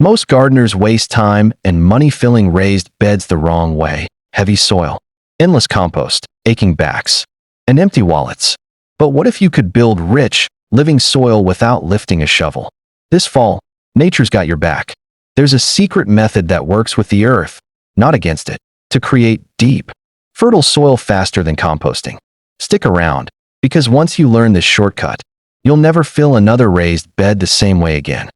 Most gardeners waste time and money filling raised beds the wrong way. Heavy soil, endless compost, aching backs, and empty wallets. But what if you could build rich, living soil without lifting a shovel? This fall, nature's got your back. There's a secret method that works with the earth, not against it, to create deep, fertile soil faster than composting. Stick around, because once you learn this shortcut, you'll never fill another raised bed the same way again.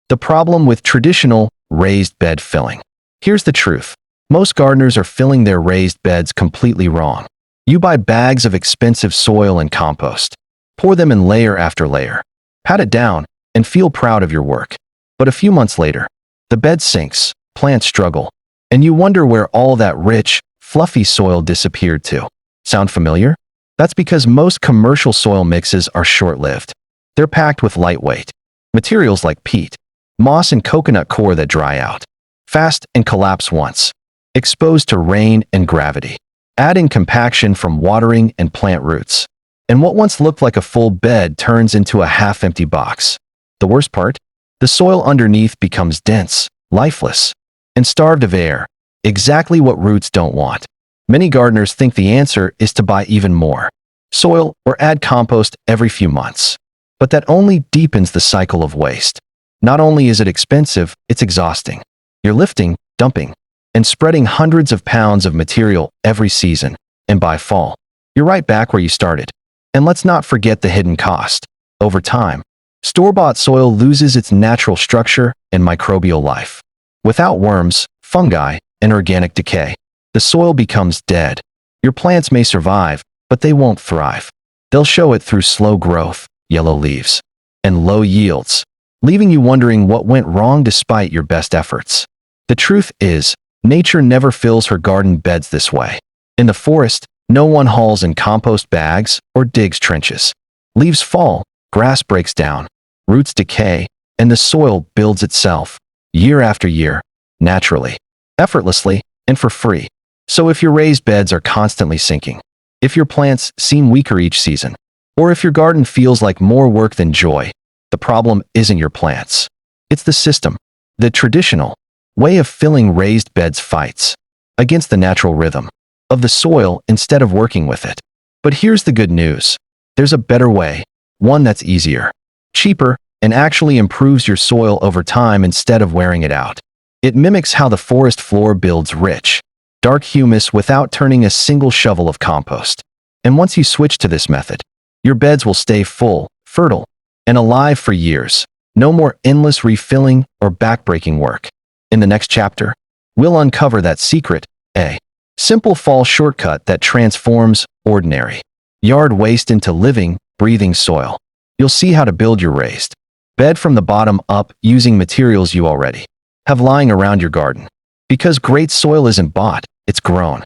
The problem with traditional raised bed filling. Here's the truth. Most gardeners are filling their raised beds completely wrong. You buy bags of expensive soil and compost. Pour them in layer after layer. Pat it down and feel proud of your work. But a few months later, the bed sinks, plants struggle, and you wonder where all that rich, fluffy soil disappeared to. Sound familiar? That's because most commercial soil mixes are short-lived. They're packed with lightweight materials like peat, moss, and coconut coir that dry out fast and collapse once, exposed to rain and gravity, adding compaction from watering and plant roots. And what once looked like a full bed turns into a half-empty box. The worst part? The soil underneath becomes dense, lifeless, and starved of air, exactly what roots don't want. Many gardeners think the answer is to buy even more soil or add compost every few months. But that only deepens the cycle of waste. Not only is it expensive, it's exhausting. You're lifting, dumping, and spreading hundreds of pounds of material every season, and by fall, you're right back where you started. And let's not forget the hidden cost. Over time, store-bought soil loses its natural structure and microbial life. Without worms, fungi, and organic decay, the soil becomes dead. Your plants may survive, but they won't thrive. They'll show it through slow growth, yellow leaves, and low yields, leaving you wondering what went wrong despite your best efforts. The truth is, nature never fills her garden beds this way. In the forest, no one hauls in compost bags or digs trenches. Leaves fall, grass breaks down, roots decay, and the soil builds itself, year after year, naturally, effortlessly, and for free. So if your raised beds are constantly sinking, if your plants seem weaker each season, or if your garden feels like more work than joy, the problem isn't your plants. It's the system. The traditional way of filling raised beds fights against the natural rhythm of the soil instead of working with it. But here's the good news. There's a better way, one that's easier, cheaper, and actually improves your soil over time instead of wearing it out. It mimics how the forest floor builds rich, dark humus without turning a single shovel of compost. And once you switch to this method, your beds will stay full, fertile, and alive for years. No more endless refilling or backbreaking work. In the next chapter, we'll uncover that secret, a simple fall shortcut that transforms ordinary yard waste into living, breathing soil. You'll see how to build your raised bed from the bottom up using materials you already have lying around your garden. Because great soil isn't bought, it's grown.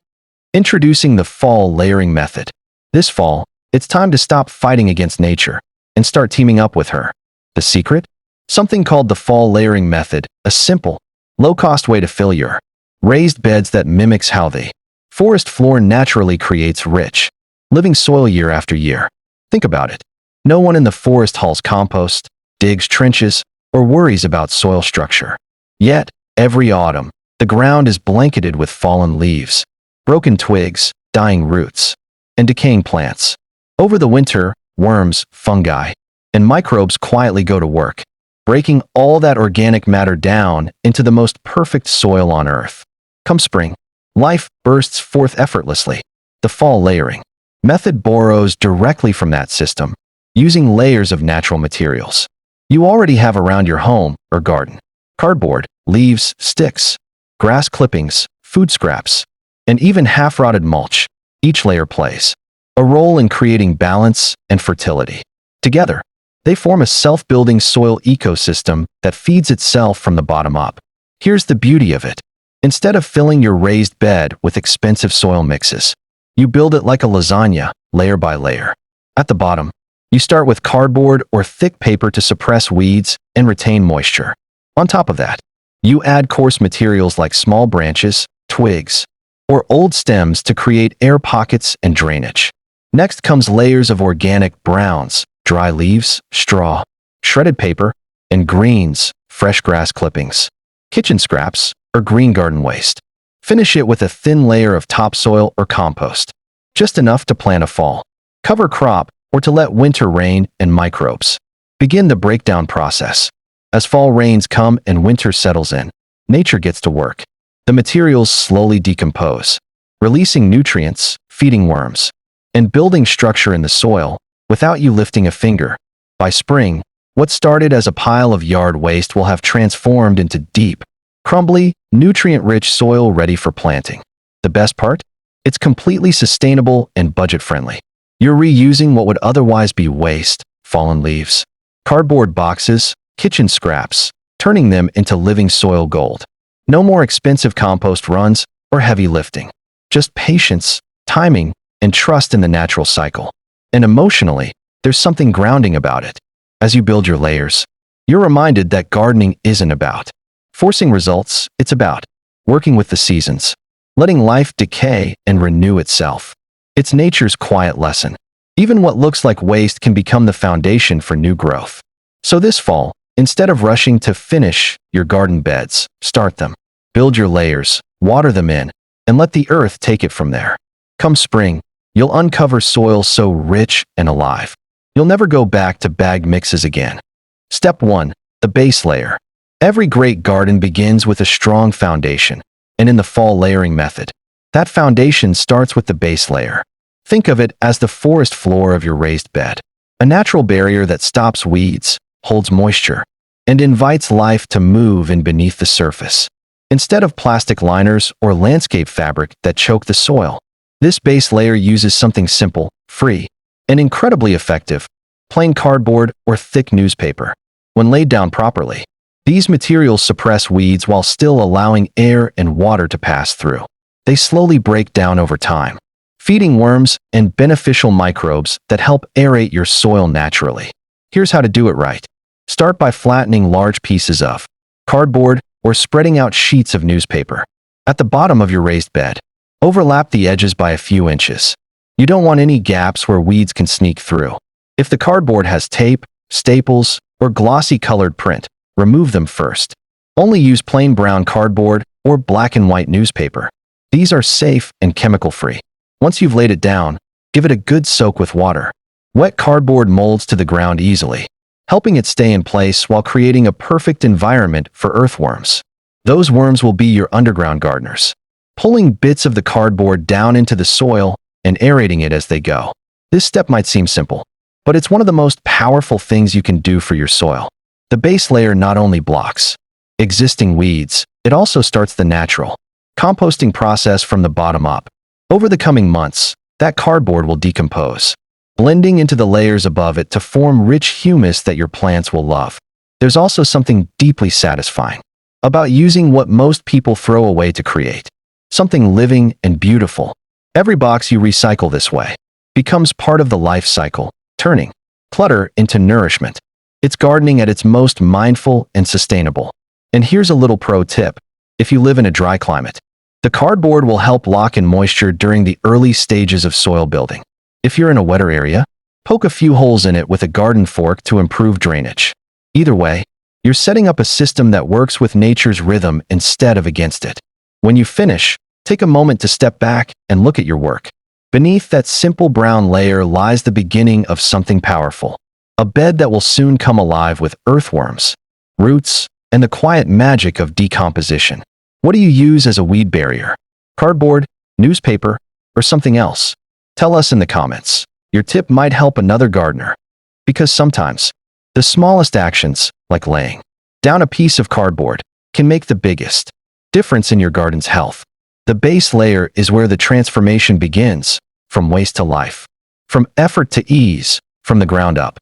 Introducing the fall layering method. This fall, it's time to stop fighting against nature and start teaming up with her. The secret? Something called the fall layering method, a simple, low-cost way to fill your raised beds that mimics how the forest floor naturally creates rich, living soil year after year. Think about it. No one in the forest hauls compost, digs trenches, or worries about soil structure. Yet, every autumn, the ground is blanketed with fallen leaves, broken twigs, dying roots, and decaying plants. Over the winter, worms, fungi, and microbes quietly go to work, breaking all that organic matter down into the most perfect soil on earth. Come spring, life bursts forth effortlessly. The fall layering method borrows directly from that system, using layers of natural materials you already have around your home or garden. Cardboard, leaves, sticks, grass clippings, food scraps, and even half-rotted mulch. Each layer plays a role in creating balance and fertility. Together, they form a self-building soil ecosystem that feeds itself from the bottom up. Here's the beauty of it. Instead of filling your raised bed with expensive soil mixes, you build it like a lasagna, layer by layer. At the bottom, you start with cardboard or thick paper to suppress weeds and retain moisture. On top of that, you add coarse materials like small branches, twigs, or old stems to create air pockets and drainage. Next comes layers of organic browns, dry leaves, straw, shredded paper, and greens, fresh grass clippings. kitchen scraps, or green garden waste. Finish it with a thin layer of topsoil or compost, just enough to plant a fall, cover crop, or to let winter rain and microbes. Begin the breakdown process. As fall rains come and winter settles in, nature gets to work. The materials slowly decompose, releasing nutrients, feeding worms, and building structure in the soil without you lifting a finger. By spring, what started as a pile of yard waste will have transformed into deep, crumbly, nutrient-rich soil ready for planting. The best part? It's completely sustainable and budget-friendly. You're reusing what would otherwise be waste, fallen leaves, cardboard boxes, kitchen scraps, turning them into living soil gold. No more expensive compost runs or heavy lifting. Just patience, timing, and trust in the natural cycle. And emotionally, there's something grounding about it. As you build your layers, you're reminded that gardening isn't about forcing results, it's about working with the seasons, letting life decay and renew itself. It's nature's quiet lesson. Even what looks like waste can become the foundation for new growth. So this fall, instead of rushing to finish your garden beds, start them. Build your layers, water them in, and let the earth take it from there. Come spring, you'll uncover soil so rich and alive. You'll never go back to bagged mixes again. Step 1. The base layer. Every great garden begins with a strong foundation, and in the fall layering method, that foundation starts with the base layer. Think of it as the forest floor of your raised bed, a natural barrier that stops weeds, holds moisture, and invites life to move in beneath the surface. Instead of plastic liners or landscape fabric that choke the soil, this base layer uses something simple, free, and incredibly effective: plain cardboard or thick newspaper. When laid down properly, these materials suppress weeds while still allowing air and water to pass through. They slowly break down over time, feeding worms and beneficial microbes that help aerate your soil naturally. Here's how to do it right. Start by flattening large pieces of cardboard or spreading out sheets of newspaper. At the bottom of your raised bed, overlap the edges by a few inches. You don't want any gaps where weeds can sneak through. If the cardboard has tape, staples, or glossy colored print, remove them first. Only use plain brown cardboard or black and white newspaper. These are safe and chemical-free. Once you've laid it down, give it a good soak with water. Wet cardboard molds to the ground easily, helping it stay in place while creating a perfect environment for earthworms. Those worms will be your underground gardeners, pulling bits of the cardboard down into the soil and aerating it as they go. This step might seem simple, but it's one of the most powerful things you can do for your soil. The base layer not only blocks existing weeds, it also starts the natural composting process from the bottom up. Over the coming months, that cardboard will decompose, blending into the layers above it to form rich humus that your plants will love. There's also something deeply satisfying about using what most people throw away to create something living and beautiful. Every box you recycle this way becomes part of the life cycle, turning clutter into nourishment. It's gardening at its most mindful and sustainable. And here's a little pro tip. If you live in a dry climate, the cardboard will help lock in moisture during the early stages of soil building. If you're in a wetter area, poke a few holes in it with a garden fork to improve drainage. Either way, you're setting up a system that works with nature's rhythm instead of against it. When you finish, take a moment to step back and look at your work. Beneath that simple brown layer lies the beginning of something powerful. A bed that will soon come alive with earthworms, roots, and the quiet magic of decomposition. What do you use as a weed barrier? Cardboard, newspaper, or something else? Tell us in the comments. Your tip might help another gardener. Because sometimes, the smallest actions, like laying down a piece of cardboard, can make the biggest difference in your garden's health. The base layer is where the transformation begins, from waste to life, from effort to ease, from the ground up.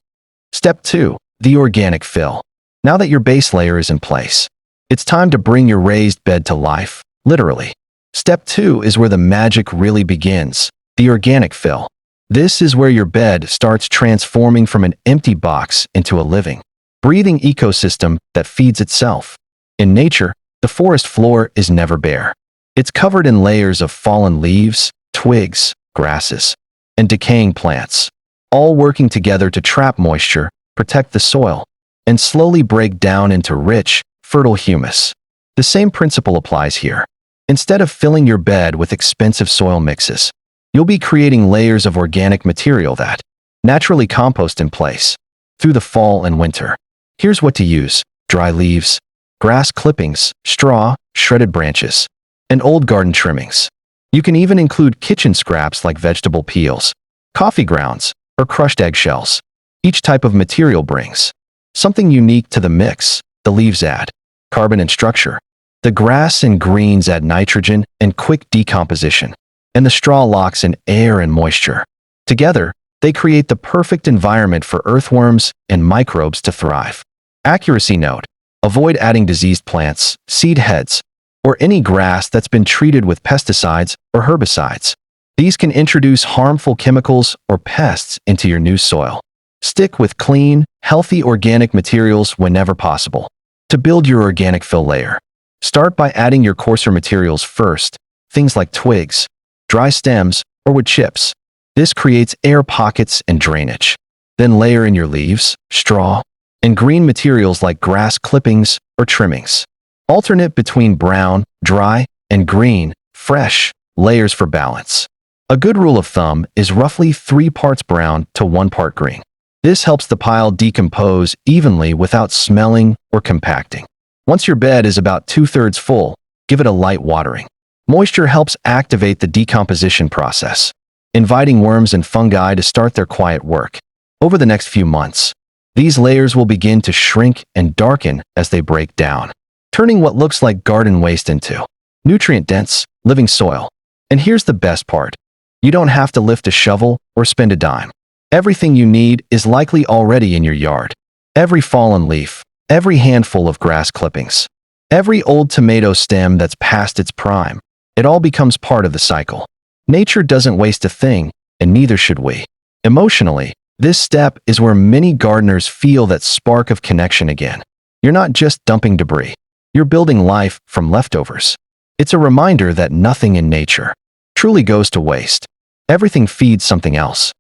Step 2. The organic fill. Now that your base layer is in place, it's time to bring your raised bed to life, literally. Step 2 is where the magic really begins, the organic fill. This is where your bed starts transforming from an empty box into a living, breathing ecosystem that feeds itself. In nature, the forest floor is never bare. It's covered in layers of fallen leaves, twigs, grasses, and decaying plants, all working together to trap moisture, protect the soil, and slowly break down into rich, fertile humus. The same principle applies here. Instead of filling your bed with expensive soil mixes, you'll be creating layers of organic material that naturally compost in place through the fall and winter. Here's what to use: dry leaves, grass clippings, straw, shredded branches, and old garden trimmings. You can even include kitchen scraps like vegetable peels, coffee grounds, or crushed eggshells. Each type of material brings something unique to the mix. The leaves add carbon and structure. The grass and greens add nitrogen and quick decomposition. And the straw locks in air and moisture. Together, they create the perfect environment for earthworms and microbes to thrive. Accuracy note: avoid adding diseased plants, seed heads, or any grass that's been treated with pesticides or herbicides. These can introduce harmful chemicals or pests into your new soil. Stick with clean, healthy organic materials whenever possible. To build your organic fill layer, start by adding your coarser materials first, things like twigs, dry stems, or wood chips. This creates air pockets and drainage. Then layer in your leaves, straw, and green materials like grass clippings or trimmings. Alternate between brown, dry, and green, fresh layers for balance. A good rule of thumb is roughly 3 parts brown to 1 part green. This helps the pile decompose evenly without smelling or compacting. Once your bed is about 2/3 full, give it a light watering. Moisture helps activate the decomposition process, inviting worms and fungi to start their quiet work. Over the next few months, these layers will begin to shrink and darken as they break down, turning what looks like garden waste into nutrient-dense, living soil. And here's the best part: you don't have to lift a shovel or spend a dime. Everything you need is likely already in your yard. Every fallen leaf, every handful of grass clippings, every old tomato stem that's past its prime, it all becomes part of the cycle. Nature doesn't waste a thing, and neither should we. Emotionally, this step is where many gardeners feel that spark of connection again. You're not just dumping debris. You're building life from leftovers. It's a reminder that nothing in nature truly goes to waste. Everything feeds something else.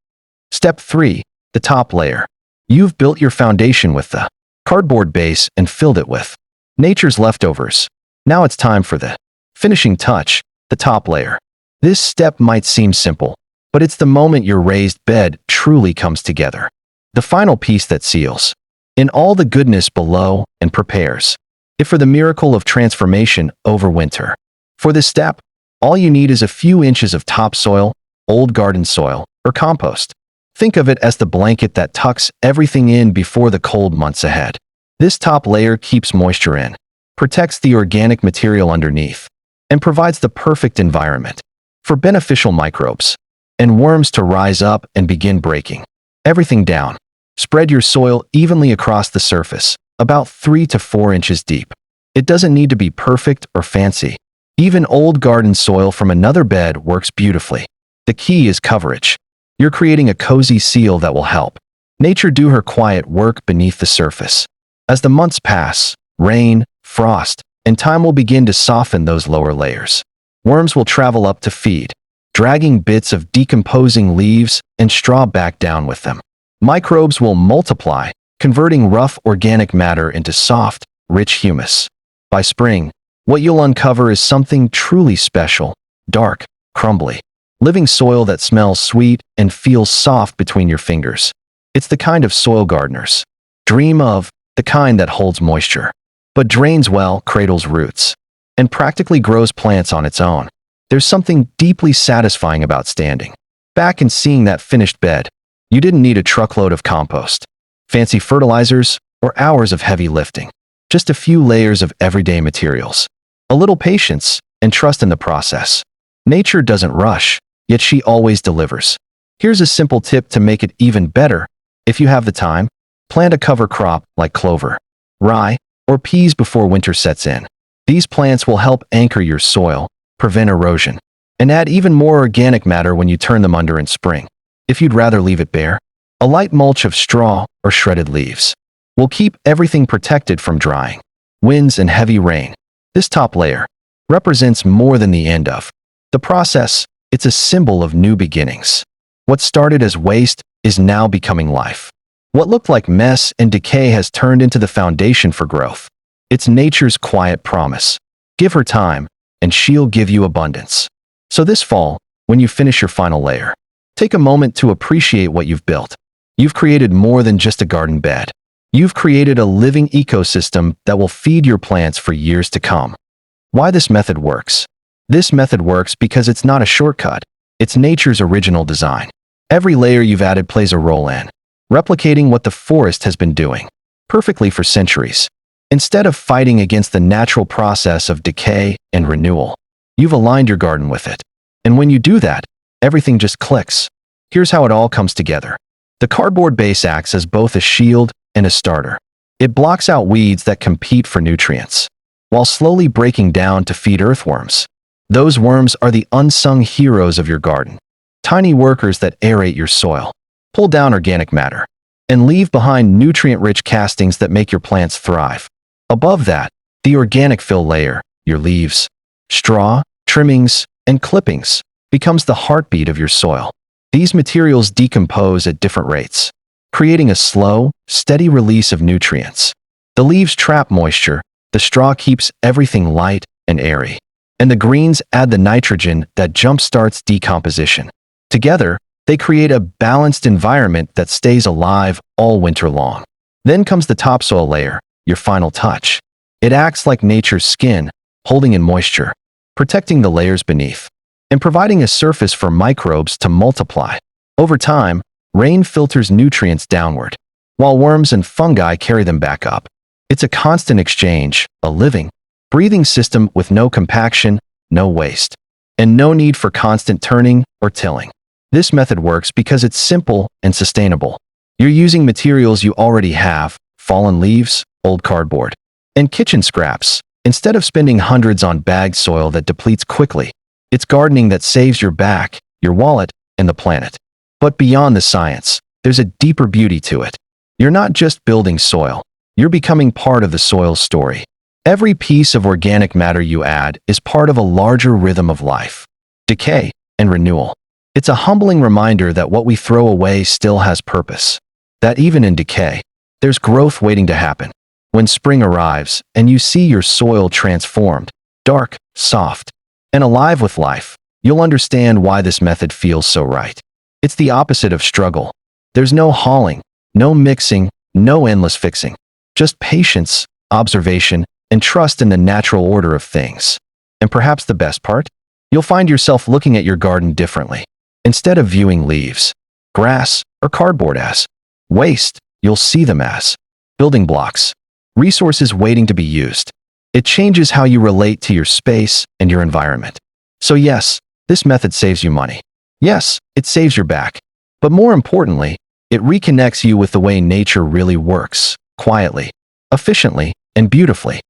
Step 3. The top layer. You've built your foundation with the cardboard base and filled it with nature's leftovers. Now it's time for the finishing touch, the top layer. This step might seem simple, but it's the moment your raised bed truly comes together. The final piece that seals in all the goodness below and prepares it for the miracle of transformation over winter. For this step, all you need is a few inches of topsoil, old garden soil, or compost. Think of it as the blanket that tucks everything in before the cold months ahead. This top layer keeps moisture in, protects the organic material underneath, and provides the perfect environment for beneficial microbes and worms to rise up and begin breaking everything down. Spread your soil evenly across the surface, about 3 to 4 inches deep. It doesn't need to be perfect or fancy. Even old garden soil from another bed works beautifully. The key is coverage. You're creating a cozy seal that will help nature do her quiet work beneath the surface. As the months pass, rain, frost, and time will begin to soften those lower layers. Worms will travel up to feed, dragging bits of decomposing leaves and straw back down with them. Microbes will multiply, converting rough organic matter into soft, rich humus. By spring, what you'll uncover is something truly special: dark, crumbly, living soil that smells sweet and feels soft between your fingers. It's the kind of soil gardeners dream of, the kind that holds moisture, but drains well, cradles roots, and practically grows plants on its own. There's something deeply satisfying about standing back and seeing that finished bed. You didn't need a truckload of compost, fancy fertilizers, or hours of heavy lifting. Just a few layers of everyday materials, a little patience, and trust in the process. Nature doesn't rush, yet she always delivers. Here's a simple tip to make it even better. If you have the time, plant a cover crop like clover, rye, or peas before winter sets in. These plants will help anchor your soil, prevent erosion, and add even more organic matter when you turn them under in spring. If you'd rather leave it bare, a light mulch of straw or shredded leaves will keep everything protected from drying, winds, and heavy rain. This top layer represents more than the end of the process. It's a symbol of new beginnings. What started as waste is now becoming life. What looked like mess and decay has turned into the foundation for growth. It's nature's quiet promise Give her time, and she'll give you abundance. So this fall, when you finish your final layer, take a moment to appreciate what you've built. You've created more than just a garden bed. You've created a living ecosystem that will feed your plants for years to come. Why this method works? This method works because it's not a shortcut. It's nature's original design. Every layer you've added plays a role in replicating what the forest has been doing perfectly for centuries. Instead of fighting against the natural process of decay and renewal, you've aligned your garden with it. And when you do that, everything just clicks. Here's how it all comes together. The cardboard base acts as both a shield and a starter. It blocks out weeds that compete for nutrients, while slowly breaking down to feed earthworms. Those worms are the unsung heroes of your garden. Tiny workers that aerate your soil, pull down organic matter, and leave behind nutrient-rich castings that make your plants thrive. Above that, the organic fill layer, your leaves, straw, trimmings, and clippings, becomes the heartbeat of your soil. These materials decompose at different rates, creating a slow, steady release of nutrients. The leaves trap moisture, the straw keeps everything light and airy, and the greens add the nitrogen that jumpstarts decomposition. Together, they create a balanced environment that stays alive all winter long. Then comes the topsoil layer, your final touch. It acts like nature's skin, holding in moisture, protecting the layers beneath, and providing a surface for microbes to multiply. Over time, rain filters nutrients downward, while worms and fungi carry them back up. It's a constant exchange, a living, breathing system with no compaction, no waste, and no need for constant turning or tilling. This method works because it's simple and sustainable. You're using materials you already have, fallen leaves, old cardboard, and kitchen scraps, instead of spending hundreds on bagged soil that depletes quickly. It's gardening that saves your back, your wallet, and the planet. But beyond the science, there's a deeper beauty to it. You're not just building soil, you're becoming part of the soil's story. Every piece of organic matter you add is part of a larger rhythm of life, decay, and renewal. It's a humbling reminder that what we throw away still has purpose, that even in decay, there's growth waiting to happen. When spring arrives and you see your soil transformed, dark, soft, and alive with life, you'll understand why this method feels so right. It's the opposite of struggle. There's no hauling, no mixing, no endless fixing. Just patience, observation, and trust in the natural order of things. And perhaps the best part? You'll find yourself looking at your garden differently. Instead of viewing leaves, grass, or cardboard as waste, you'll see them as building blocks, resources waiting to be used. It changes how you relate to your space and your environment. So yes, this method saves you money. Yes, it saves your back. But more importantly, it reconnects you with the way nature really works, quietly, efficiently, and beautifully.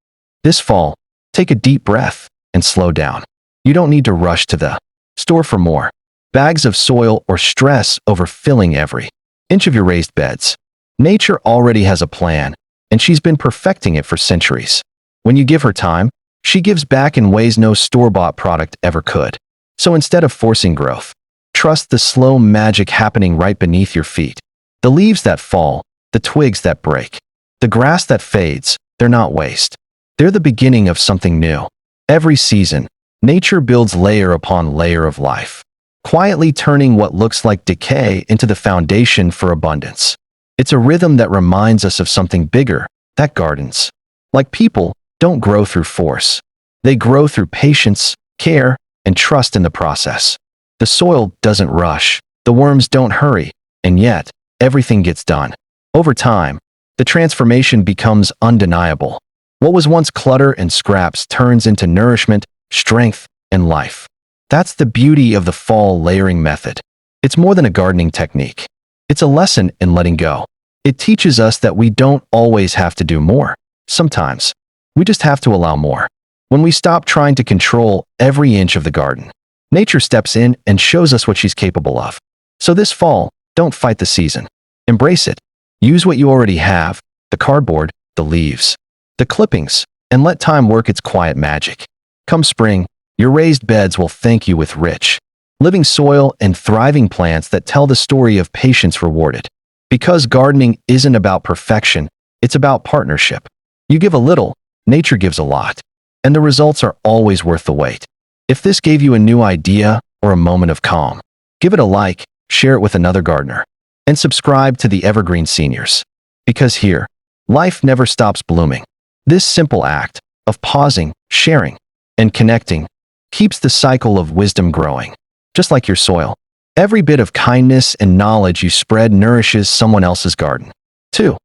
This fall, take a deep breath and slow down. You don't need to rush to the store for more bags of soil or stress over filling every inch of your raised beds. Nature already has a plan, and she's been perfecting it for centuries. When you give her time, she gives back in ways no store-bought product ever could. So instead of forcing growth, trust the slow magic happening right beneath your feet. The leaves that fall, the twigs that break, the grass that fades, they're not waste. They're the beginning of something new. Every season, nature builds layer upon layer of life, quietly turning what looks like decay into the foundation for abundance. It's a rhythm that reminds us of something bigger, that gardens, like people, don't grow through force. They grow through patience, care, and trust in the process. The soil doesn't rush, the worms don't hurry, and yet, everything gets done. Over time, the transformation becomes undeniable. What was once clutter and scraps turns into nourishment, strength, and life. That's the beauty of the fall layering method. It's more than a gardening technique. It's a lesson in letting go. It teaches us that we don't always have to do more. Sometimes, we just have to allow more. When we stop trying to control every inch of the garden, nature steps in and shows us what she's capable of. So this fall, don't fight the season. Embrace it. Use what you already have, the cardboard, the leaves, the clippings, and let time work its quiet magic. Come spring, your raised beds will thank you with rich, living soil and thriving plants that tell the story of patience rewarded. Because gardening isn't about perfection, it's about partnership. You give a little, nature gives a lot. and the results are always worth the wait. If this gave you a new idea or a moment of calm, give it a like, share it with another gardener, and subscribe to the Evergreen Seniors. Because here, life never stops blooming. This simple act of pausing, sharing, and connecting keeps the cycle of wisdom growing. Just like your soil, every bit of kindness and knowledge you spread nourishes someone else's garden, too.